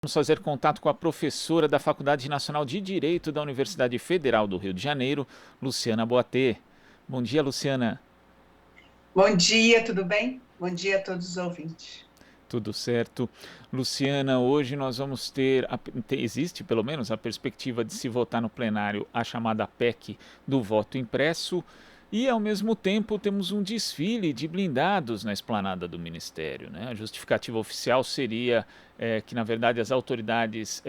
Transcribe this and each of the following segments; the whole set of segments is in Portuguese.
Vamos fazer contato com a professora da Faculdade Nacional de Direito da Universidade Federal do Rio de Janeiro, Luciana Boatê. Bom dia, Luciana. Bom dia, tudo bem? Bom dia a todos os ouvintes. Tudo certo. Luciana, hoje nós vamos ter, existe pelo menos a perspectiva de se votar no plenário a chamada PEC do voto impresso e, ao mesmo tempo, temos um desfile de blindados na esplanada do Ministério, né? A justificativa oficial seria que, na verdade, as autoridades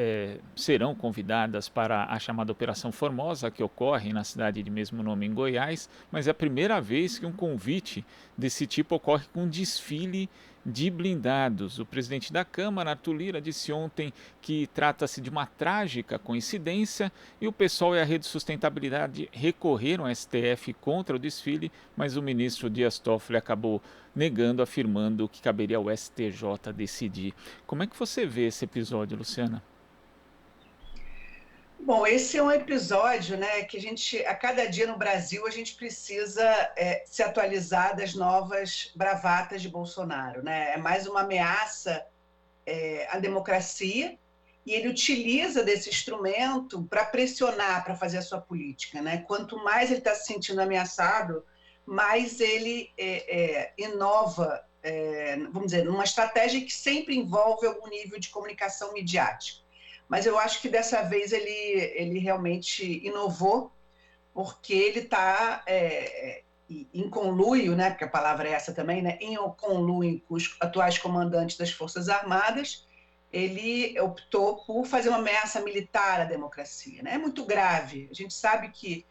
serão convidadas para a chamada Operação Formosa, que ocorre na cidade de mesmo nome em Goiás, mas é a primeira vez que um convite desse tipo ocorre com um desfile de blindados. O presidente da Câmara, Arthur Lira, disse ontem que trata-se de uma trágica coincidência e o PSOL e a Rede Sustentabilidade recorreram ao STF contra o desfile, mas o ministro Dias Toffoli acabou negando, afirmando que caberia ao STJ decidir. Como é que você vê esse episódio, Luciana? Bom, esse é um episódio, né, que a cada dia no Brasil, a gente precisa se atualizar das novas bravatas de Bolsonaro, né? É mais uma ameaça à democracia e ele utiliza desse instrumento para pressionar, para fazer a sua política, né? Quanto mais ele está se sentindo ameaçado, mais ele inova, vamos dizer, numa estratégia que sempre envolve algum nível de comunicação midiática. Mas eu acho que dessa vez ele realmente inovou, porque ele está em conluio, né, porque a palavra é essa também, né, em conluio com os atuais comandantes das Forças Armadas, ele optou por fazer uma ameaça militar à democracia. Né? É muito grave. A gente sabe que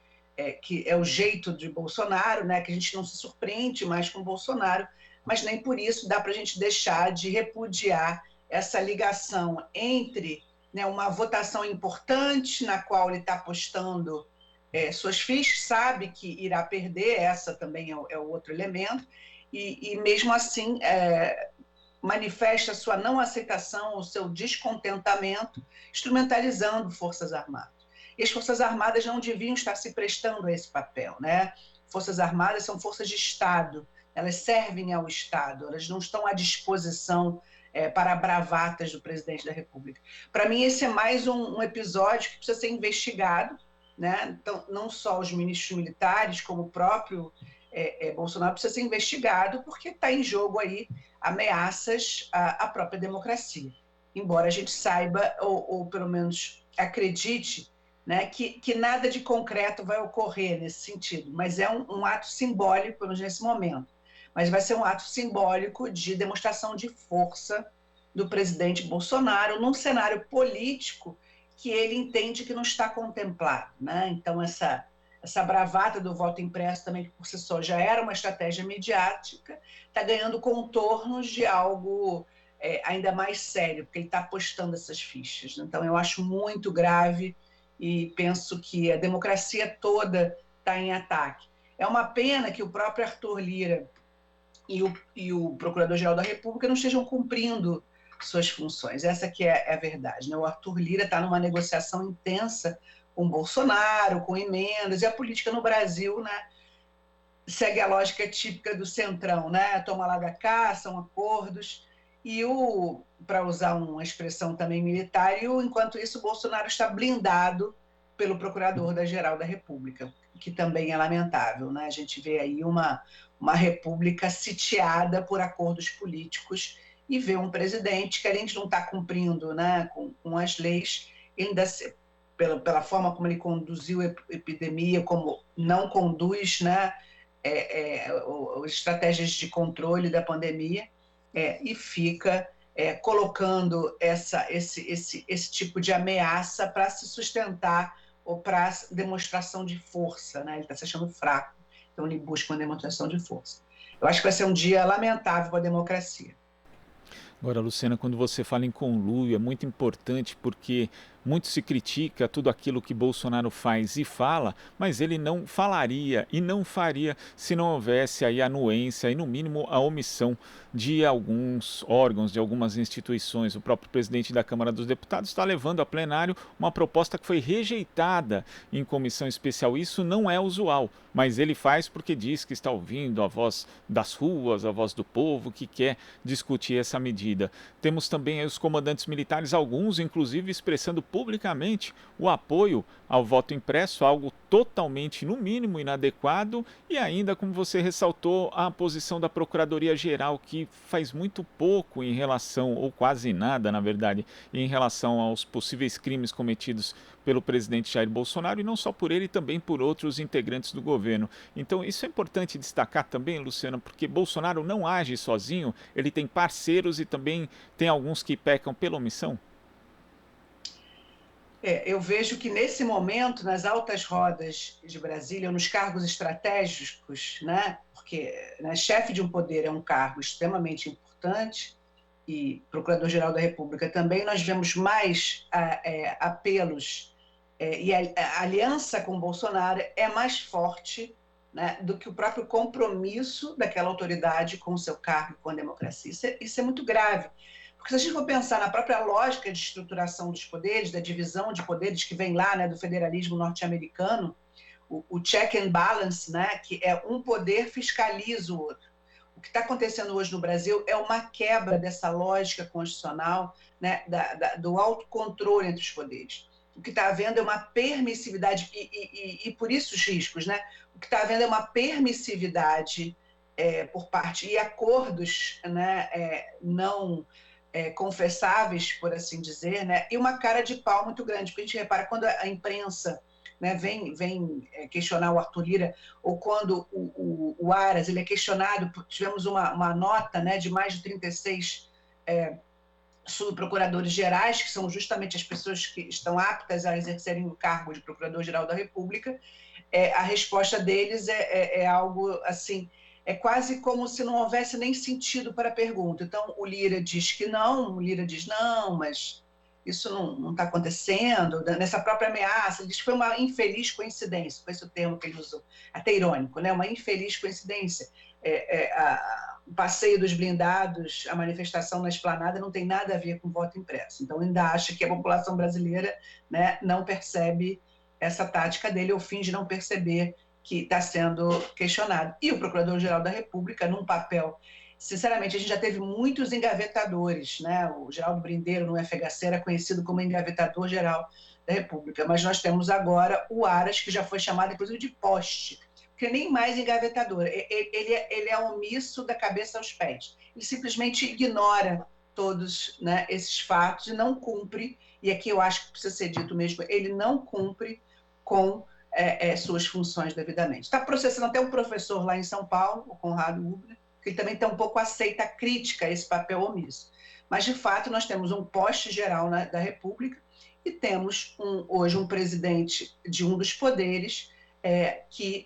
é o jeito de Bolsonaro, né, que a gente não se surpreende mais com Bolsonaro, mas nem por isso dá para a gente deixar de repudiar essa ligação entre, né, uma votação importante na qual ele está apostando suas fichas, sabe que irá perder, essa também é o outro elemento, e mesmo assim manifesta sua não aceitação, o seu descontentamento, instrumentalizando Forças Armadas. E as Forças Armadas não deviam estar se prestando a esse papel, né? Forças Armadas são forças de Estado, elas servem ao Estado, elas não estão à disposição para bravatas do presidente da República. Para mim, esse é mais um episódio que precisa ser investigado, né? Então, não só os ministros militares, como o próprio Bolsonaro precisa ser investigado, porque está em jogo aí ameaças à própria democracia. Embora a gente saiba, ou pelo menos acredite, né, que nada de concreto vai ocorrer nesse sentido, mas é um ato simbólico, pelo menos nesse momento. Mas vai ser um ato simbólico de demonstração de força do presidente Bolsonaro num cenário político que ele entende que não está contemplado. Né? Então, essa bravata do voto impresso também, que por si só já era uma estratégia midiática, está ganhando contornos de algo ainda mais sério, porque ele está apostando essas fichas. Então, eu acho muito grave e penso que a democracia toda está em ataque. É uma pena que o próprio Arthur Lira e o Procurador-Geral da República não estejam cumprindo suas funções. Essa que é a verdade. Né? O Arthur Lira está numa negociação intensa com Bolsonaro, com emendas, e a política no Brasil, né, segue a lógica típica do centrão, né? Toma lá da cá, são acordos, e para usar uma expressão também militar, enquanto isso o Bolsonaro está blindado pelo Procurador-Geral da República, que também é lamentável, né? A gente vê aí uma república sitiada por acordos políticos e vê um presidente que, além de não estar cumprindo, né, com as leis, ainda pela forma como ele conduziu a epidemia, como não conduz, né, estratégias de controle da pandemia, e fica colocando esse tipo de ameaça para se sustentar ou para demonstração de força. Né? Ele está se achando fraco, então ele busca uma demonstração de força. Eu acho que vai ser um dia lamentável para a democracia. Agora, Luciana, quando você fala em conluio, é muito importante porque muito se critica tudo aquilo que Bolsonaro faz e fala, mas ele não falaria e não faria se não houvesse aí a anuência e, no mínimo, a omissão de alguns órgãos, de algumas instituições. O próprio presidente da Câmara dos Deputados está levando a plenário uma proposta que foi rejeitada em comissão especial. Isso não é usual, mas ele faz porque diz que está ouvindo a voz das ruas, a voz do povo, que quer discutir essa medida. Temos também os comandantes militares, alguns inclusive expressando publicamente o apoio ao voto impresso, algo totalmente, no mínimo, inadequado, e ainda, como você ressaltou, a posição da Procuradoria-Geral, que faz muito pouco em relação, ou quase nada, na verdade, em relação aos possíveis crimes cometidos pelo presidente Jair Bolsonaro, e não só por ele, também por outros integrantes do governo. Então, isso é importante destacar também, Luciana, porque Bolsonaro não age sozinho, ele tem parceiros e também tem alguns que pecam pela omissão. Eu vejo que, nesse momento, nas altas rodas de Brasília, nos cargos estratégicos, né, porque, né, chefe de um poder é um cargo extremamente importante, e Procurador-Geral da República também, nós vemos mais apelos, e a aliança com Bolsonaro é mais forte, né, do que o próprio compromisso daquela autoridade com o seu cargo, com a democracia. Isso é muito grave. Porque se a gente for pensar na própria lógica de estruturação dos poderes, da divisão de poderes que vem lá, né, do federalismo norte-americano, o check and balance, né, que é um poder fiscaliza o outro. O que está acontecendo hoje no Brasil é uma quebra dessa lógica constitucional, né, do autocontrole entre os poderes. O que está havendo é uma permissividade, e por isso os riscos, né? O que está havendo é uma permissividade por parte, e acordos, né, não confessáveis, por assim dizer, né, e uma cara de pau muito grande, porque a gente repara, quando a imprensa, né, vem questionar o Arthur Lira, ou quando o Aras ele é questionado, tivemos uma nota, né, de mais de 36 subprocuradores gerais, que são justamente as pessoas que estão aptas a exercerem o cargo de Procurador-Geral da República, a resposta deles é algo assim, é quase como se não houvesse nem sentido para a pergunta. Então, o Lira diz que não, o Lira diz não, mas isso não está acontecendo. Nessa própria ameaça, ele diz que foi uma infeliz coincidência, foi esse o termo que ele usou, até irônico, né? Uma infeliz coincidência. O passeio dos blindados, a manifestação na Esplanada não tem nada a ver com voto impresso. Então, ainda acha que a população brasileira, né, não percebe essa tática dele, ou finge não perceber que está sendo questionado. E o Procurador-Geral da República, num papel... Sinceramente, a gente já teve muitos engavetadores, né? O Geraldo Brindeiro, no FHC, era conhecido como engavetador-geral da República, mas nós temos agora o Aras, que já foi chamado, inclusive, de poste, porque nem mais engavetador. Ele é omisso da cabeça aos pés. Ele simplesmente ignora todos, né, esses fatos e não cumpre, e aqui eu acho que precisa ser dito mesmo, ele não cumpre com suas funções devidamente. Está processando até um professor lá em São Paulo, o Conrado Ubner, que ele também tampouco aceita a crítica a esse papel omisso. Mas, de fato, nós temos um poste geral da República e temos hoje um presidente de um dos poderes que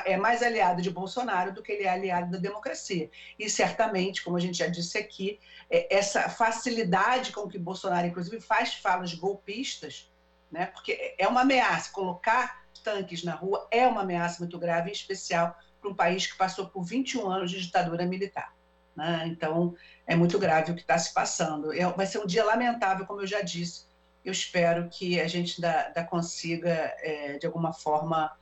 é mais aliado de Bolsonaro do que ele é aliado da democracia. E, certamente, como a gente já disse aqui, essa facilidade com que Bolsonaro, inclusive, faz falas golpistas, né, porque é uma ameaça, colocar tanques na rua é uma ameaça muito grave, em especial para um país que passou por 21 anos de ditadura militar, né? Então, é muito grave o que está se passando. Vai ser um dia lamentável, como eu já disse. Eu espero que a gente ainda consiga, de alguma forma,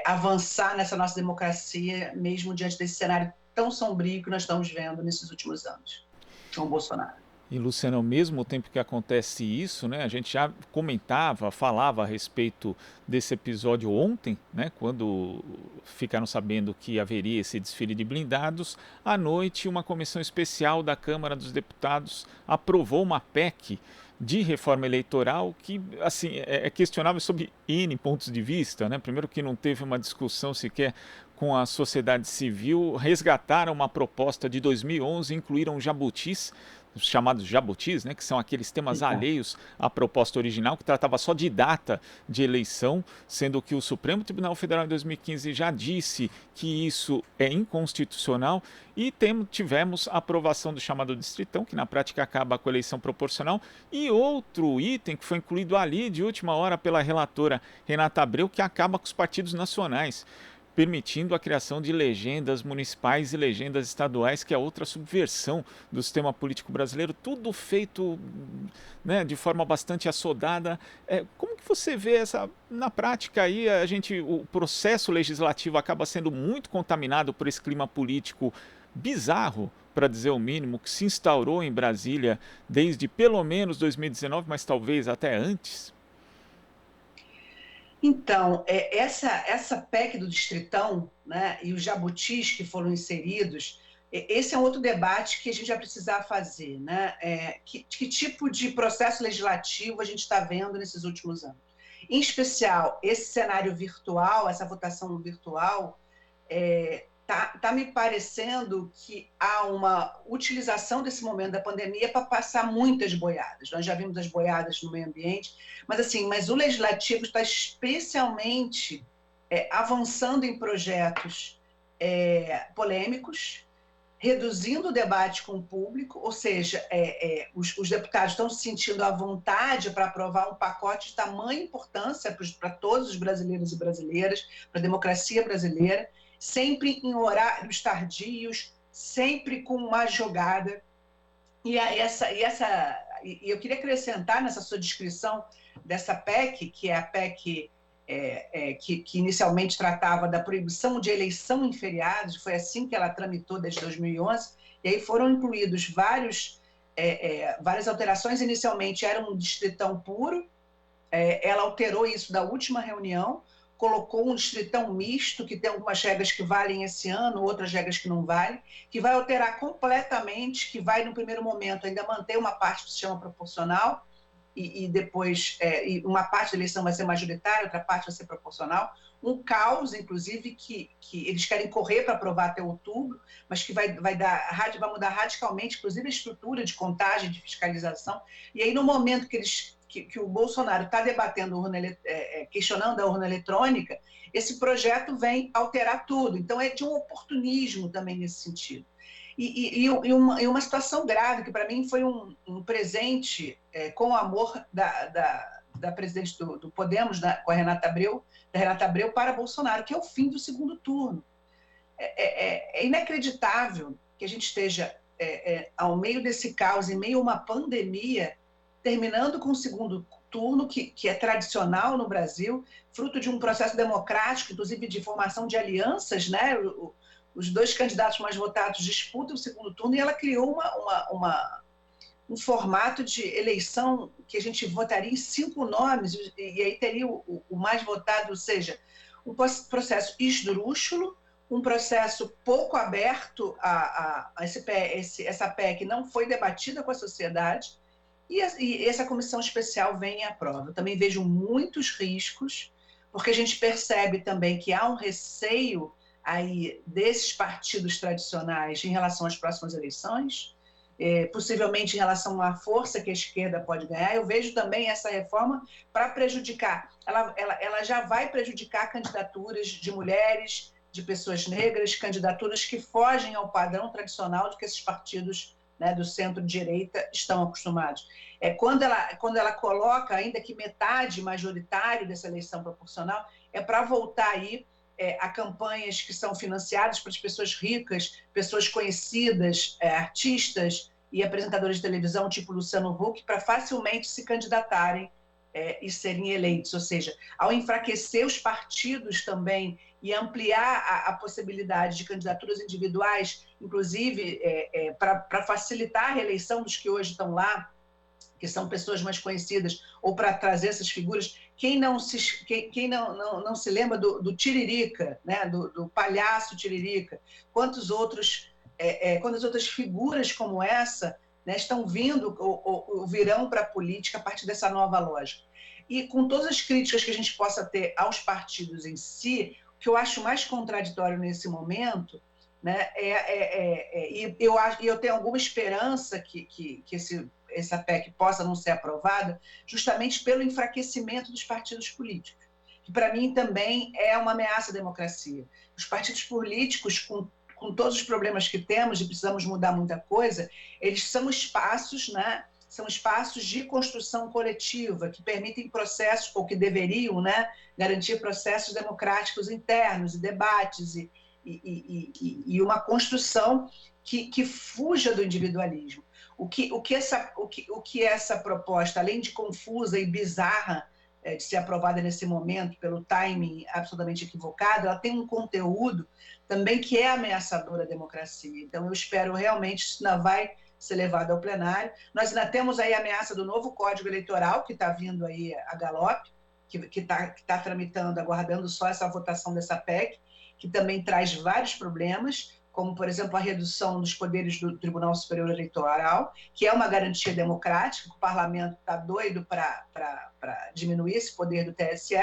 avançar nessa nossa democracia, mesmo diante desse cenário tão sombrio que nós estamos vendo nesses últimos anos, com o Bolsonaro. E, Luciana, ao mesmo tempo que acontece isso, né, a gente já falava a respeito desse episódio ontem, né, quando ficaram sabendo que haveria esse desfile de blindados. À noite, uma comissão especial da Câmara dos Deputados aprovou uma PEC de reforma eleitoral que, assim, é questionável sob N pontos de vista, né? Primeiro que não teve uma discussão sequer com a sociedade civil, resgataram uma proposta de 2011, incluíram jabutis os chamados jabutis, né, que são aqueles temas Exato. alheios à proposta original, que tratava só de data de eleição, sendo que o Supremo Tribunal Federal em 2015 já disse que isso é inconstitucional, e tivemos a aprovação do chamado Distritão, que na prática acaba com a eleição proporcional, e outro item que foi incluído ali de última hora pela relatora Renata Abreu, que acaba com os partidos nacionais, permitindo a criação de legendas municipais e legendas estaduais, que é outra subversão do sistema político brasileiro, tudo feito, né, de forma bastante assodada. Como que você vê essa, na prática aí, o processo legislativo acaba sendo muito contaminado por esse clima político bizarro, para dizer o mínimo, que se instaurou em Brasília desde pelo menos 2019, mas talvez até antes? Então, essa PEC do Distritão, né, e os jabutis que foram inseridos, esse é um outro debate que a gente vai precisar fazer. Né? Que tipo de processo legislativo a gente está vendo nesses últimos anos? Em especial, esse cenário virtual, essa votação virtual, tá me parecendo que há uma utilização desse momento da pandemia para passar muitas boiadas. Nós já vimos as boiadas no meio ambiente, mas o legislativo está especialmente avançando em projetos polêmicos, reduzindo o debate com o público, ou seja, os deputados estão se sentindo à vontade para aprovar um pacote de tamanha importância para todos os brasileiros e brasileiras, para a democracia brasileira, sempre em horários tardios, sempre com uma jogada. E eu queria acrescentar nessa sua descrição dessa PEC, que é a PEC que inicialmente tratava da proibição de eleição em feriados, foi assim que ela tramitou desde 2011, e aí foram incluídos várias alterações. Inicialmente era um distritão puro, ela alterou isso da última reunião, colocou um distritão misto, que tem algumas regras que valem esse ano, outras regras que não valem, que vai alterar completamente, que vai, no primeiro momento, ainda manter uma parte do sistema proporcional, e depois uma parte da eleição vai ser majoritária, outra parte vai ser proporcional. Um caos, inclusive, que eles querem correr para aprovar até outubro, mas que vai mudar radicalmente, inclusive, a estrutura de contagem, de fiscalização. E aí, no momento que o Bolsonaro está debatendo, questionando a urna eletrônica, esse projeto vem alterar tudo. Então, é de um oportunismo também nesse sentido. E uma situação grave, que para mim foi um presente com o amor da presidente do Podemos, com a Renata Abreu, da Renata Abreu para Bolsonaro, que é o fim do segundo turno. É inacreditável que a gente esteja ao meio desse caos, em meio a uma pandemia, terminando com o segundo turno, que é tradicional no Brasil, fruto de um processo democrático, inclusive de formação de alianças, né? Os dois candidatos mais votados disputam o segundo turno, e ela criou um formato de eleição que a gente votaria em 5 nomes, e aí teria o mais votado, ou seja, um processo esdrúxulo, um processo pouco aberto essa PEC não foi debatida com a sociedade, e essa comissão especial vem e aprova. Eu também vejo muitos riscos, porque a gente percebe também que há um receio aí desses partidos tradicionais em relação às próximas eleições, possivelmente em relação à força que a esquerda pode ganhar. Eu vejo também essa reforma para prejudicar. Ela já vai prejudicar candidaturas de mulheres, de pessoas negras, candidaturas que fogem ao padrão tradicional do que esses partidos, né, do centro-direita estão acostumados. Quando ela coloca, ainda que metade majoritário dessa eleição proporcional, é para voltar aí a campanhas que são financiadas para as pessoas ricas, pessoas conhecidas, artistas e apresentadores de televisão, tipo Luciano Huck, para facilmente se candidatarem e serem eleitos. Ou seja, ao enfraquecer os partidos também e ampliar a possibilidade de candidaturas individuais, inclusive para facilitar a reeleição dos que hoje estão lá, que são pessoas mais conhecidas, ou para trazer essas figuras. Quem não se lembra do Tiririca, né? do palhaço Tiririca? Quantas outras figuras como essa, né, estão vindo ou virão para a política a partir dessa nova lógica? E com todas as críticas que a gente possa ter aos partidos em si, o que eu acho mais contraditório nesse momento né? E eu tenho alguma esperança que essa PEC possa não ser aprovada, justamente pelo enfraquecimento dos partidos políticos, que para mim também é uma ameaça à democracia. Os partidos políticos, com todos os problemas que temos e precisamos mudar muita coisa, eles são espaços, né? São espaços de construção coletiva que permitem processos, ou que deveriam, né, garantir processos democráticos internos e debates e uma construção que fuja do individualismo. O que essa proposta, além de confusa e bizarra de ser aprovada nesse momento pelo timing absolutamente equivocado, ela tem um conteúdo também que é ameaçador à democracia. Então, eu espero realmente que isso ainda vai ser levado ao plenário. Nós ainda temos aí a ameaça do novo Código Eleitoral, que está vindo aí a galope, que está tramitando, aguardando só essa votação dessa PEC, que também traz vários problemas, como, por exemplo, a redução dos poderes do Tribunal Superior Eleitoral, que é uma garantia democrática, o parlamento está doido para diminuir esse poder do TSE,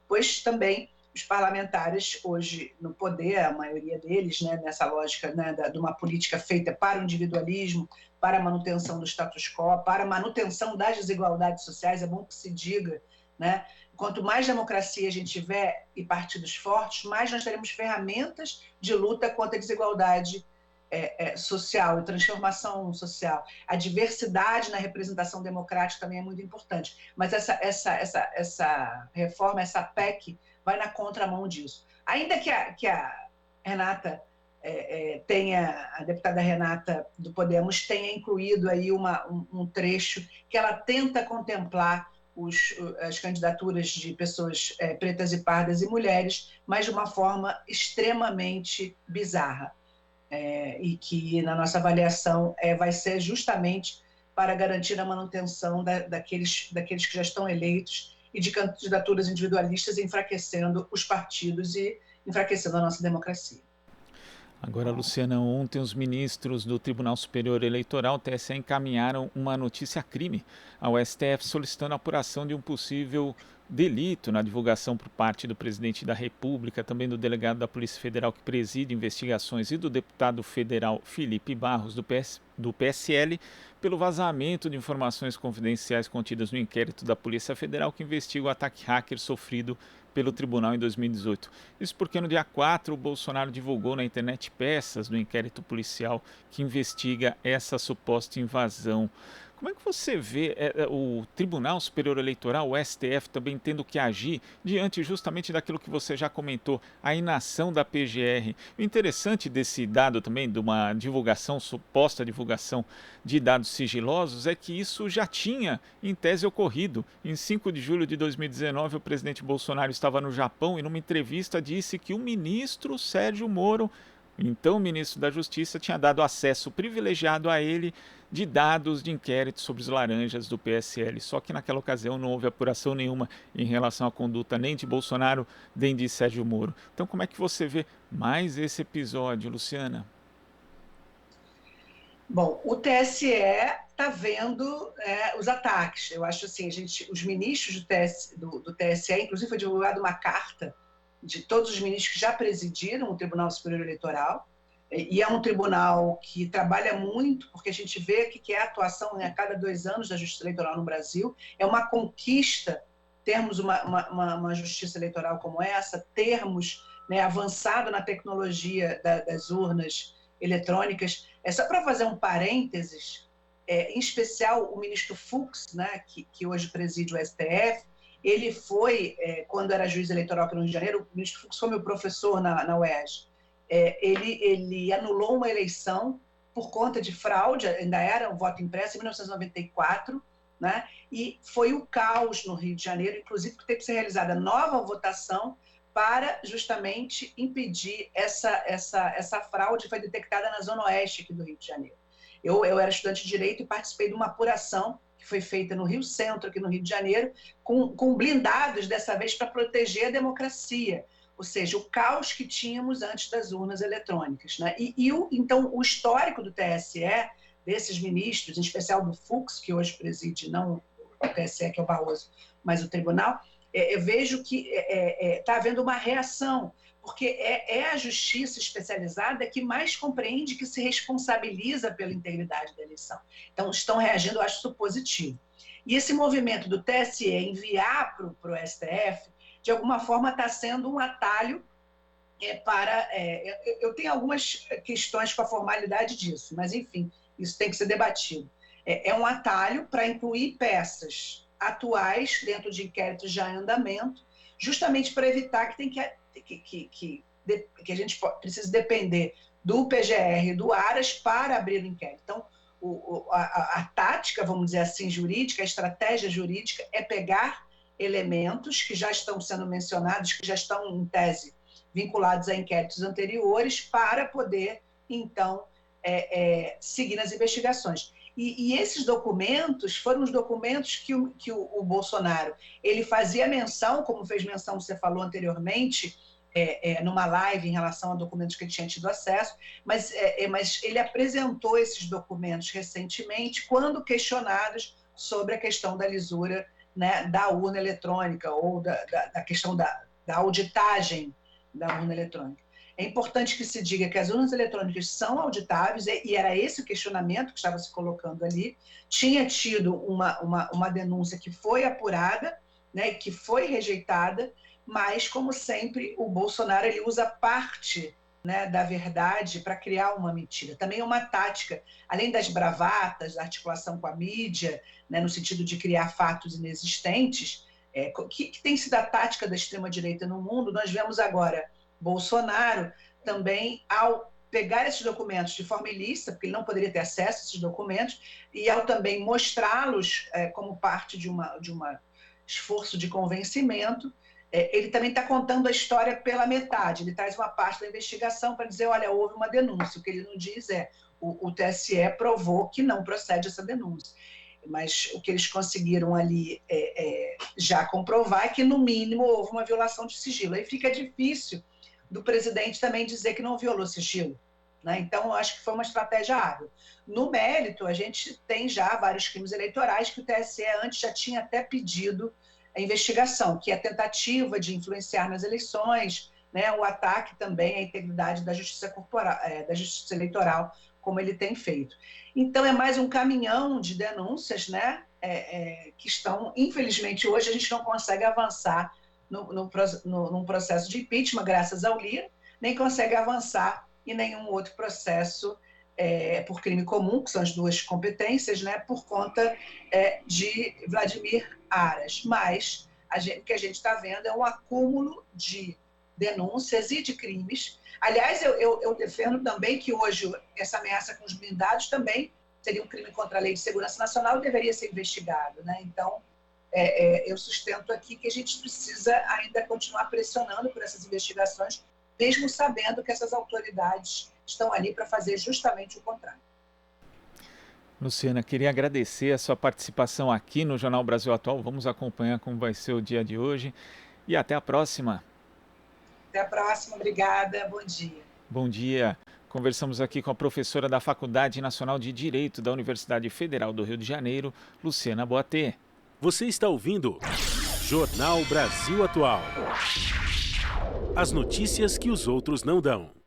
pois também os parlamentares hoje no poder, a maioria deles, né, nessa lógica, né, de uma política feita para o individualismo, para a manutenção do status quo, para a manutenção das desigualdades sociais, é bom que se diga, né? Quanto mais democracia a gente tiver e partidos fortes, mais nós teremos ferramentas de luta contra a desigualdade social e transformação social. A diversidade na representação democrática também é muito importante. Mas essa reforma, essa PEC, vai na contramão disso. Ainda que a Renata a deputada Renata do Podemos tenha incluído aí um trecho que ela tenta contemplar as candidaturas de pessoas pretas e pardas e mulheres, mas de uma forma extremamente bizarra. E que, na nossa avaliação, vai ser justamente para garantir a manutenção daqueles que já estão eleitos e de candidaturas individualistas, enfraquecendo os partidos e enfraquecendo a nossa democracia. Agora, Luciana, ontem os ministros do Tribunal Superior Eleitoral, TSE, encaminharam uma notícia-crime ao STF solicitando a apuração de um possível delito na divulgação por parte do presidente da República, também do delegado da Polícia Federal que preside investigações e do deputado federal Felipe Barros, do PSL, pelo vazamento de informações confidenciais contidas no inquérito da Polícia Federal que investiga o ataque hacker sofrido pelo tribunal em 2018. Isso porque no dia 4 o Bolsonaro divulgou na internet peças do inquérito policial que investiga essa suposta invasão. Como é que você vê o Tribunal Superior Eleitoral, o STF, também tendo que agir diante justamente daquilo que você já comentou, a inação da PGR? O interessante desse dado também, de uma divulgação, suposta divulgação de dados sigilosos, é que isso já tinha, em tese, ocorrido. Em 5 de julho de 2019, o presidente Bolsonaro estava no Japão e numa entrevista disse que o ministro Sérgio Moro, então o ministro da Justiça, tinha dado acesso privilegiado a ele de dados de inquérito sobre os laranjas do PSL. Só que naquela ocasião não houve apuração nenhuma em relação à conduta nem de Bolsonaro, nem de Sérgio Moro. Então como é que você vê mais esse episódio, Luciana? Bom, o TSE está vendo os ataques. Eu acho assim, os ministros do TSE, inclusive foi divulgada uma carta de todos os ministros que já presidiram o Tribunal Superior Eleitoral, e é um tribunal que trabalha muito, porque a gente vê que é a atuação a cada 2 anos da justiça eleitoral no Brasil. É uma conquista termos uma justiça eleitoral como essa, termos avançado na tecnologia das urnas eletrônicas. Só para fazer um parênteses, em especial o ministro Fux, né, que hoje preside o STF, ele foi, quando era juiz eleitoral aqui no Rio de Janeiro, o ministro Fux foi meu professor na UERJ, ele anulou uma eleição por conta de fraude, ainda era um voto impresso, em 1994, né? E foi o caos no Rio de Janeiro, inclusive porque teve que ser realizada nova votação para justamente impedir essa fraude que foi detectada na Zona Oeste aqui do Rio de Janeiro. Eu era estudante de Direito e participei de uma apuração que foi feita no Rio Centro, aqui no Rio de Janeiro, com blindados, dessa vez, para proteger a democracia, ou seja, o caos que tínhamos antes das urnas eletrônicas, né? Então, o histórico do TSE, desses ministros, em especial do Fux, que hoje preside não o TSE, que é o Barroso, mas o tribunal, eu vejo que está havendo uma reação, porque é a justiça especializada que mais compreende, que se responsabiliza pela integridade da eleição. Então, estão reagindo, eu acho isso positivo. E esse movimento do TSE enviar para o STF, de alguma forma, está sendo um atalho para... eu tenho algumas questões com a formalidade disso, mas, enfim, isso tem que ser debatido. É um atalho para incluir peças atuais dentro de inquéritos já em andamento, justamente para evitar que a gente precise depender do PGR e do Aras para abrir o inquérito. Então, a tática, vamos dizer assim, jurídica, a estratégia jurídica é pegar elementos que já estão sendo mencionados, que já estão, em tese, vinculados a inquéritos anteriores, para poder, então, seguir nas investigações. E esses documentos foram os documentos que o Bolsonaro ele fazia menção, como fez menção, você falou anteriormente, numa live em relação a documentos que ele tinha tido acesso, mas ele apresentou esses documentos recentemente, quando questionados sobre a questão da lisura, né, da urna eletrônica, ou da questão da auditagem da urna eletrônica. É importante que se diga que as urnas eletrônicas são auditáveis, e era esse o questionamento que estava se colocando ali. Tinha tido uma denúncia que foi apurada, né, que foi rejeitada, mas, como sempre, o Bolsonaro ele usa parte, né, da verdade para criar uma mentira. Também é uma tática, além das bravatas, da articulação com a mídia, né, no sentido de criar fatos inexistentes, que tem sido a tática da extrema-direita no mundo. Nós vemos agora Bolsonaro também, ao pegar esses documentos de forma ilícita, porque ele não poderia ter acesso a esses documentos, e ao também mostrá-los como parte de um esforço de convencimento, ele também está contando a história pela metade. Ele traz uma parte da investigação para dizer, olha, houve uma denúncia. O que ele não diz o TSE provou que não procede essa denúncia. Mas o que eles conseguiram ali já comprovar é que, no mínimo, houve uma violação de sigilo. Aí fica difícil do presidente também dizer que não violou sigilo, né? Então, eu acho que foi uma estratégia hábil. No mérito, a gente tem já vários crimes eleitorais que o TSE antes já tinha até pedido a investigação, que é a tentativa de influenciar nas eleições, né, o ataque também à integridade da justiça da justiça eleitoral, como ele tem feito. Então, é mais um caminhão de denúncias, né, que estão, infelizmente, hoje a gente não consegue avançar num processo de impeachment, graças ao Lira, nem consegue avançar em nenhum outro processo por crime comum, que são as duas competências, né, por conta de Vladimir Aras. Mas o que a gente está vendo é um acúmulo de denúncias e de crimes. Aliás, eu defendo também que hoje essa ameaça com os blindados também seria um crime contra a Lei de Segurança Nacional e deveria ser investigado, né? Então, eu sustento aqui que a gente precisa ainda continuar pressionando por essas investigações, mesmo sabendo que essas autoridades estão ali para fazer justamente o contrário. Luciana, queria agradecer a sua participação aqui no Jornal Brasil Atual. Vamos acompanhar como vai ser o dia de hoje e até a próxima. Até a próxima, obrigada, bom dia. Bom dia. Conversamos aqui com a professora da Faculdade Nacional de Direito da Universidade Federal do Rio de Janeiro, Luciana Boatê. Você está ouvindo Jornal Brasil Atual. As notícias que os outros não dão.